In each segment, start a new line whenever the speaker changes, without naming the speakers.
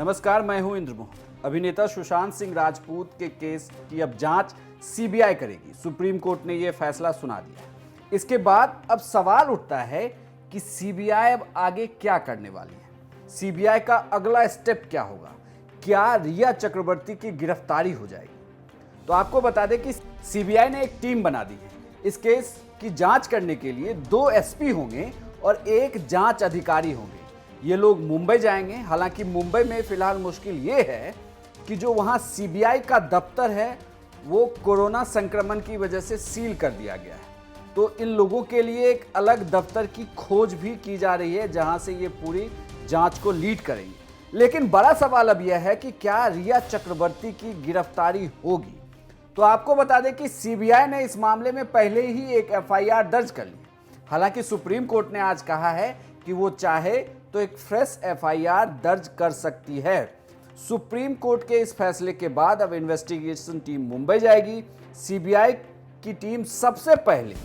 नमस्कार, मैं हूं इंद्रमोहन। अभिनेता सुशांत सिंह राजपूत के केस की अब जांच सीबीआई करेगी। सुप्रीम कोर्ट ने यह फैसला सुना दिया। इसके बाद अब सवाल उठता है कि सीबीआई अब आगे क्या करने वाली है। सीबीआई का अगला स्टेप क्या होगा? क्या रिया चक्रवर्ती की गिरफ्तारी हो जाएगी? तो आपको बता दें कि सीबीआई ने एक टीम बना दी है। इस केस की जांच करने के लिए 2 एसपी होंगे और 1 जांच अधिकारी होंगे। ये लोग मुंबई जाएंगे। हालांकि मुंबई में फिलहाल मुश्किल ये है कि जो वहां सीबीआई का दफ्तर है वो कोरोना संक्रमण की वजह से सील कर दिया गया है। तो इन लोगों के लिए एक अलग दफ्तर की खोज भी की जा रही है जहां से ये पूरी जांच को लीड करेंगे। लेकिन बड़ा सवाल अब यह है कि क्या रिया चक्रवर्ती की गिरफ्तारी होगी? तो आपको बता दें कि सीबीआई ने इस मामले में pहले ही एक एफआईआर दर्ज कर ली। हालांकि सुप्रीम कोर्ट ने आज कहा है कि वो चाहे तो एक फ्रेश एफआईआर दर्ज कर सकती है। सुप्रीम कोर्ट के इस फैसले के बाद अब इन्वेस्टिगेशन टीम मुंबई जाएगी। सीबीआई की टीम सबसे पहले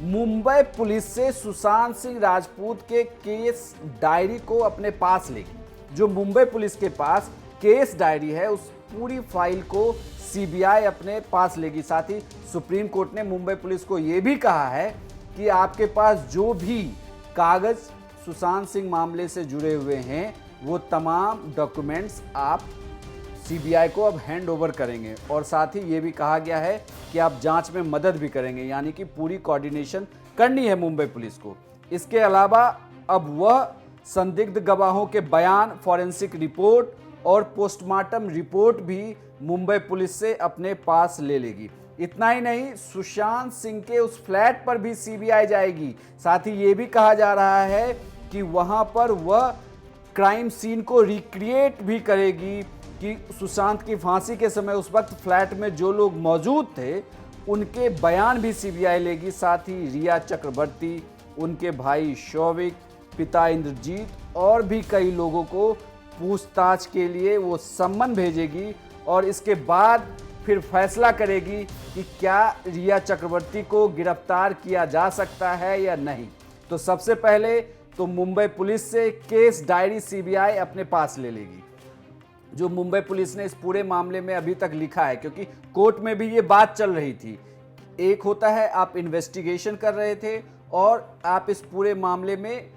मुंबई पुलिस से सुशांत सिंह राजपूत के केस डायरी को अपने पास लेगी। जो मुंबई पुलिस के पास केस डायरी है उस पूरी फाइल को सीबीआई अपने पास लेगी। साथ ही सुप्रीम कोर्ट ने मुंबई पुलिस को यह भी कहा है कि आपके पास जो भी कागज सुशांत सिंह मामले से जुड़े हुए हैं वो तमाम डॉक्यूमेंट्स आप सीबीआई को अब हैंड ओवर करेंगे। और साथ ही ये भी कहा गया है कि आप जांच में मदद भी करेंगे, यानी कि पूरी कोऑर्डिनेशन करनी है मुंबई पुलिस को। इसके अलावा अब वह संदिग्ध गवाहों के बयान, फॉरेंसिक रिपोर्ट और पोस्टमार्टम रिपोर्ट भी मुंबई पुलिस से अपने पास ले लेगी। इतना ही नहीं, सुशांत सिंह के उस फ्लैट पर भी सीबीआई जाएगी। साथ ही ये भी कहा जा रहा है कि वहां पर वह क्राइम सीन को रिक्रिएट भी करेगी कि सुशांत की फांसी के समय उस वक्त फ्लैट में जो लोग मौजूद थे उनके बयान भी सीबीआई लेगी। साथ ही रिया चक्रवर्ती, उनके भाई शौविक, पिता इंद्रजीत और भी कई लोगों को पूछताछ के लिए वो सम्मन भेजेगी और इसके बाद फिर फैसला करेगी कि क्या रिया चक्रवर्ती को गिरफ्तार किया जा सकता है या नहीं। तो सबसे पहले तो मुंबई पुलिस से केस डायरी सीबीआई अपने पास ले लेगी। जो मुंबई पुलिस ने इस पूरे मामले में अभी तक लिखा है, क्योंकि कोर्ट में भी ये बात चल रही थी। एक होता है आप इन्वेस्टिगेशन कर रहे थे और आप इस पूरे मामले में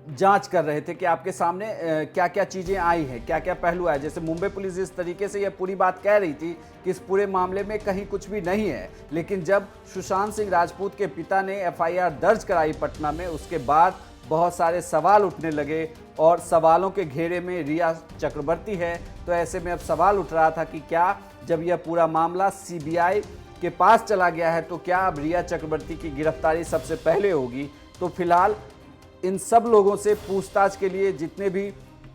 जांच कर रहे थे कि आपके सामने क्या क्या चीज़ें आई हैं, क्या क्या पहलू आए। जैसे मुंबई पुलिस इस तरीके से यह पूरी बात कह रही थी कि इस पूरे मामले में कहीं कुछ भी नहीं है। लेकिन जब सुशांत सिंह राजपूत के पिता ने एफआईआर दर्ज कराई पटना में, उसके बाद बहुत सारे सवाल उठने लगे और सवालों के घेरे में रिया चक्रवर्ती है। तो ऐसे में अब सवाल उठ रहा था कि क्या जब यह पूरा मामला सीबीआई के पास चला गया है तो क्या अब रिया चक्रवर्ती की गिरफ्तारी सबसे पहले होगी। तो फिलहाल इन सब लोगों से पूछताछ के लिए जितने भी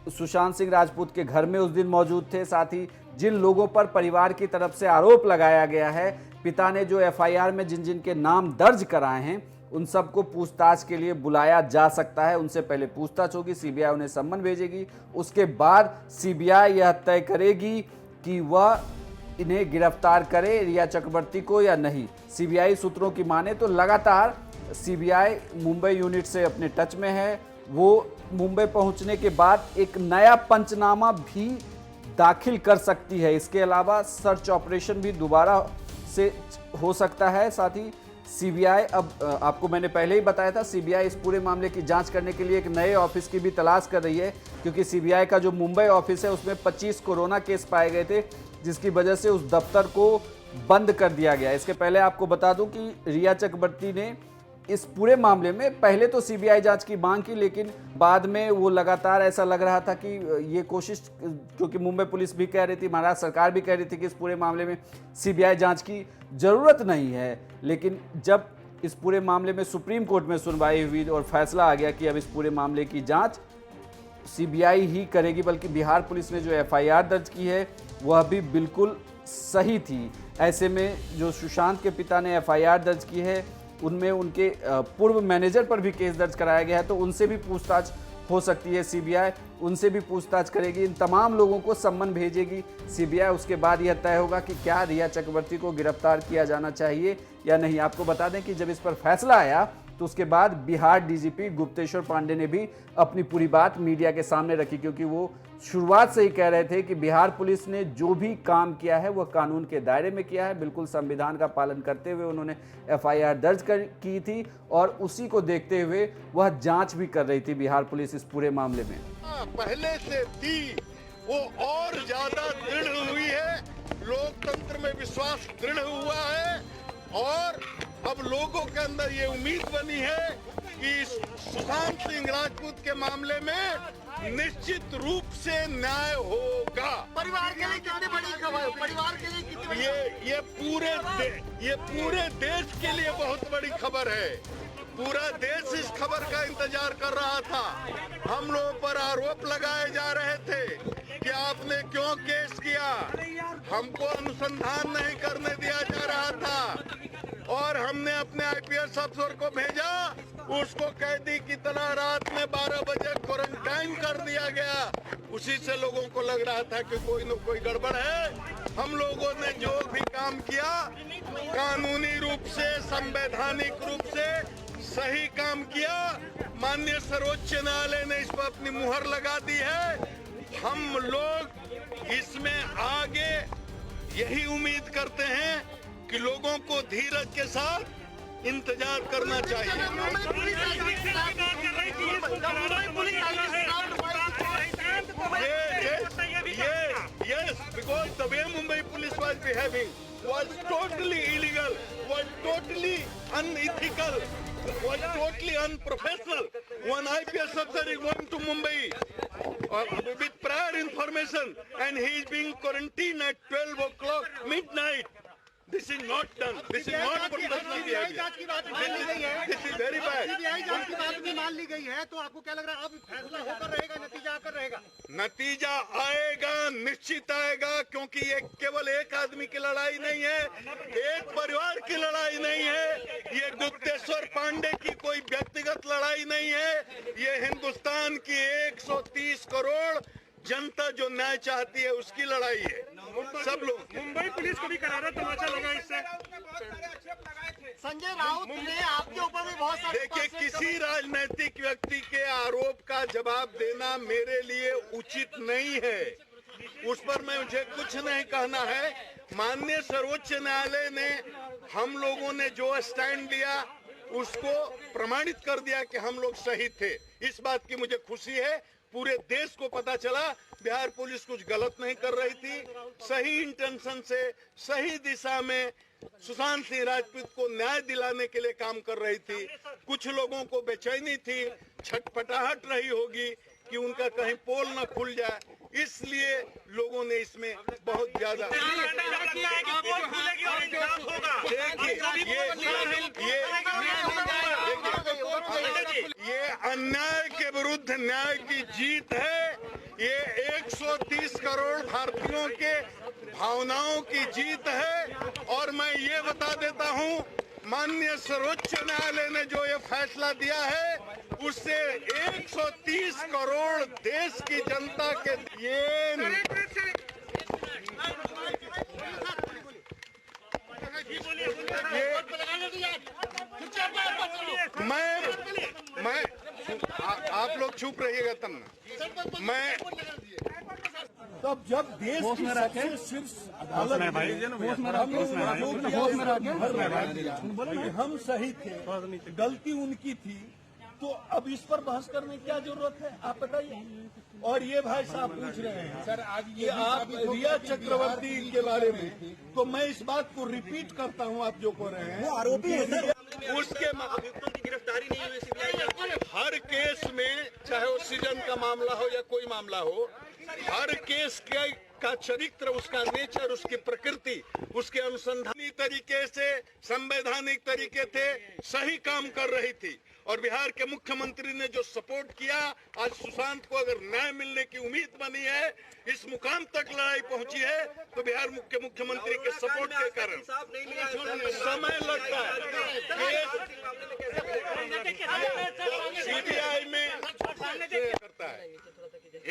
सुशांत सिंह राजपूत के घर में उस दिन मौजूद थे, साथ ही जिन लोगों पर परिवार की तरफ से आरोप लगाया गया है, पिता ने जो एफआईआर में जिन जिन के नाम दर्ज कराए हैं, उन सबको पूछताछ के लिए बुलाया जा सकता है। उनसे पहले पूछताछ होगी, सीबीआई उन्हें सम्मन भेजेगी। उसके बाद सीबीआई यह तय करेगी कि वह इन्हें गिरफ्तार करे रिया चक्रवर्ती को या नहीं। सीबीआई सूत्रों की माने तो लगातार सीबीआई मुंबई यूनिट से अपने टच में है। वो मुंबई पहुंचने के बाद एक नया पंचनामा भी दाखिल कर सकती है। इसके अलावा सर्च ऑपरेशन भी दोबारा से हो सकता है। साथ ही सीबीआई अब आपको मैंने पहले ही बताया था, सीबीआई इस पूरे मामले की जांच करने के लिए एक नए ऑफिस की भी तलाश कर रही है, क्योंकि सीबीआई का जो मुंबई ऑफिस है उसमें 25 कोरोना केस पाए गए थे, जिसकी वजह से उस दफ्तर को बंद कर दिया गया। इसके पहले आपको बता दूं कि रिया चक्रवर्ती ने इस पूरे मामले में पहले तो सीबीआई जांच की मांग की, लेकिन बाद में वो लगातार ऐसा लग रहा था कि ये कोशिश, क्योंकि मुंबई पुलिस भी कह रही थी, महाराष्ट्र सरकार भी कह रही थी कि इस पूरे मामले में सीबीआई जांच की ज़रूरत नहीं है। लेकिन जब इस पूरे मामले में सुप्रीम कोर्ट में सुनवाई हुई और फैसला आ गया कि अब इस पूरे मामले की जाँच सीबीआई ही करेगी, बल्कि बिहार पुलिस ने जो एफआईआर दर्ज की है वह भी बिल्कुल सही थी। ऐसे में जो सुशांत के पिता ने एफआईआर दर्ज की है उनमें उनके पूर्व मैनेजर पर भी केस दर्ज कराया गया है, तो उनसे भी पूछताछ हो सकती है। सीबीआई उनसे भी पूछताछ करेगी। इन तमाम लोगों को सम्मन भेजेगी सीबीआई। उसके बाद यह तय होगा कि क्या रिया चक्रवर्ती को गिरफ्तार किया जाना चाहिए या नहीं। आपको बता दें कि जब इस पर फैसला आया तो उसके बाद बिहार डीजीपी गुप्तेश्वर पांडे ने भी अपनी पूरी बात मीडिया के सामने रखी, क्योंकि वो शुरुआत से ही कह रहे थे कि बिहार पुलिस ने जो भी काम किया है वह कानून के दायरे में किया है, बिल्कुल संविधान का पालन करते हुए उन्होंने एफआईआर दर्ज की थी और उसी को देखते हुए वह जांच भी कर रही थी बिहार पुलिस इस पूरे मामले में।
पहले से थी वो और ज्यादा दृढ़ हुई है, लोकतंत्र में विश्वास दृढ़ हुआ है और अब लोगों के अंदर ये उम्मीद बनी है कि सुशांत सिंह राजपूत के मामले में निश्चित रूप से न्याय होगा।
परिवार के लिए कितनी बड़ी खबर, परिवार के लिए कितनी बड़ी
ये पूरे देश के लिए बहुत बड़ी खबर है। पूरा देश इस खबर का इंतजार कर रहा था। हम लोगों पर आरोप लगाए जा रहे थे कि आपने क्यों केस किया, हमको अनुसंधान नहीं करने दिया जा रहा था और हमने अपने आईपीएस अफसर को भेजा, उसको कैदी की तरह रात में 12 बजे क्वारंटाइन कर दिया गया। उसी से लोगों को लग रहा था कि कोई न कोई गड़बड़ है। हम लोगों ने जो भी काम किया कानूनी रूप से, संवैधानिक रूप से सही काम किया। माननीय सर्वोच्च न्यायालय ने इस पर अपनी मुहर लगा दी है। हम लोग इसमें आगे यही उम्मीद करते हैं कि लोगों को धीरज के साथ इंतजार करना चाहिए। Yes, because the way Mumbai police was behaving was totally illegal, was totally unethical, was totally unprofessional. One IPS officer is going to Mumbai with prior information and he is being quarantined at 12 o'clock midnight. This is not done. This is not professional behavior. This is very bad.
CBI जांच की बात भी मान ली गई है, तो आपको क्या लग रहा है अब फैसला होकर रहेगा, नतीजा आकर रहेगा?
नतीजा आएगा, निश्चित आएगा, क्योंकि ये केवल एक आदमी की लड़ाई नहीं है, एक परिवार की लड़ाई नहीं है, ये गुप्तेश्वर पांडे की कोई व्यक्तिगत लड़ाई नहीं है, ये हिंदुस्तान की 130 करोड़ जनता जो न्याय चाहती है उसकी लड़ाई है। सब लोग
मुंबई पुलिस को भी करारा तमाचा लगा इससे।
संजय राउत ने आपके ऊपर भी बहुत सारे
देखिए, किसी राजनीतिक व्यक्ति के आरोप का जवाब देना मेरे लिए उचित नहीं है, उस पर मुझे कुछ नहीं कहना है। माननीय सर्वोच्च न्यायालय ने हम लोगों ने जो स्टैंड लिया उसको प्रमाणित कर दिया कि हम लोग सही थे। इस बात की मुझे खुशी है। पूरे देश को पता चला बिहार पुलिस कुछ गलत नहीं कर रही थी, सही इंटेंशन से सही दिशा में सुशांत सिंह राजपूत को न्याय दिलाने के लिए काम कर रही थी। कुछ लोगों को बेचैनी थी, छटपटाहट रही होगी कि उनका कहीं पोल न खुल जाए, इसलिए लोगों ने इसमें बहुत ज्यादा ये अन्याय के विरुद्ध न्याय की जीत है। ये 130 करोड़ भारतीयों के भावनाओं की जीत है। और मैं ये बता देता हूँ, माननीय सर्वोच्च न्यायालय ने जो ये फैसला दिया है उससे 130 करोड़ देश की जनता के आप लोग चुप रहिएगा तब ना। मैं
तब जब देश की सबसे शीर्ष अदालत ने हम सही थे, गलती उनकी थी, तो अब इस पर बहस करने की क्या जरूरत है, आप बताइए। और ये भाई साहब पूछ रहे हैं सर, आज ये आप रिया चक्रवर्ती के बारे में, तो मैं इस बात को रिपीट करता हूँ, आप जो कह रहे हैं वो आरोपी है सर।
उसके अभियुक्तों की गिरफ्तारी नहीं हुई सीबीआई। हर केस में, चाहे वो सृजन का मामला हो या कोई मामला हो, हर केस का चरित्र, उसका नेचर, उसकी प्रकृति, उसके अनुसंधानी तरीके से, संवैधानिक तरीके थे, सही काम कर रही थी। और बिहार के मुख्यमंत्री ने जो सपोर्ट किया, आज सुशांत को अगर न्याय मिलने की उम्मीद बनी है, इस मुकाम तक लड़ाई पहुंची है, तो बिहार के मुख्यमंत्री के सपोर्ट के कारण। समय लगता है, सीबीआई में करता है,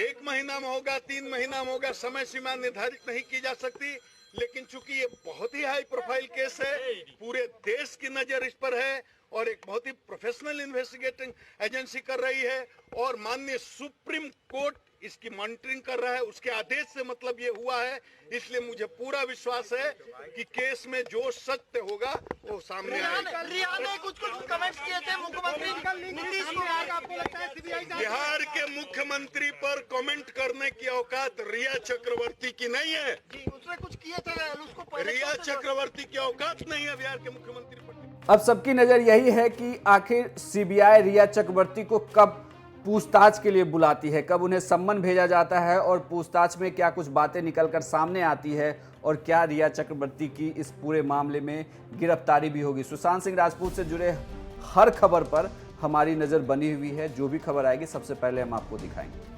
1 महीना में होगा, 3 महीना में होगा, समय सीमा निर्धारित नहीं की जा सकती। लेकिन चूंकि ये बहुत ही हाई प्रोफाइल केस है, पूरे देश की नजर इस पर है और एक बहुत ही प्रोफेशनल इन्वेस्टिगेटिंग एजेंसी कर रही है और माननीय सुप्रीम कोर्ट इसकी मॉनिटरिंग कर रहा है। उसके आदेश से मतलब ये हुआ है, इसलिए मुझे पूरा विश्वास है कि केस में जो सत्य होगा वो सामने आएगा।
रिया ने कुछ कमेंट्स किए थे मुख्यमंत्री नीतीश कुमार, आपको लगता है सीबीआई
बिहार के मुख्यमंत्री पर कमेंट करने की औकात रिया चक्रवर्ती की नहीं है।
उसने कुछ किए थे, उसको पहले
रिया चक्रवर्ती की औकात नहीं है बिहार के मुख्यमंत्री पर।
अब सबकी नजर यही है कि आखिर सीबीआई रिया चक्रवर्ती को कब पूछताछ के लिए बुलाती है, कब उन्हें सम्मन भेजा जाता है और पूछताछ में क्या कुछ बातें निकलकर सामने आती है और क्या रिया चक्रवर्ती की इस पूरे मामले में गिरफ्तारी भी होगी। सुशांत सिंह राजपूत से जुड़े हर खबर पर हमारी नज़र बनी हुई है। जो भी खबर आएगी सबसे पहले हम आपको दिखाएंगे।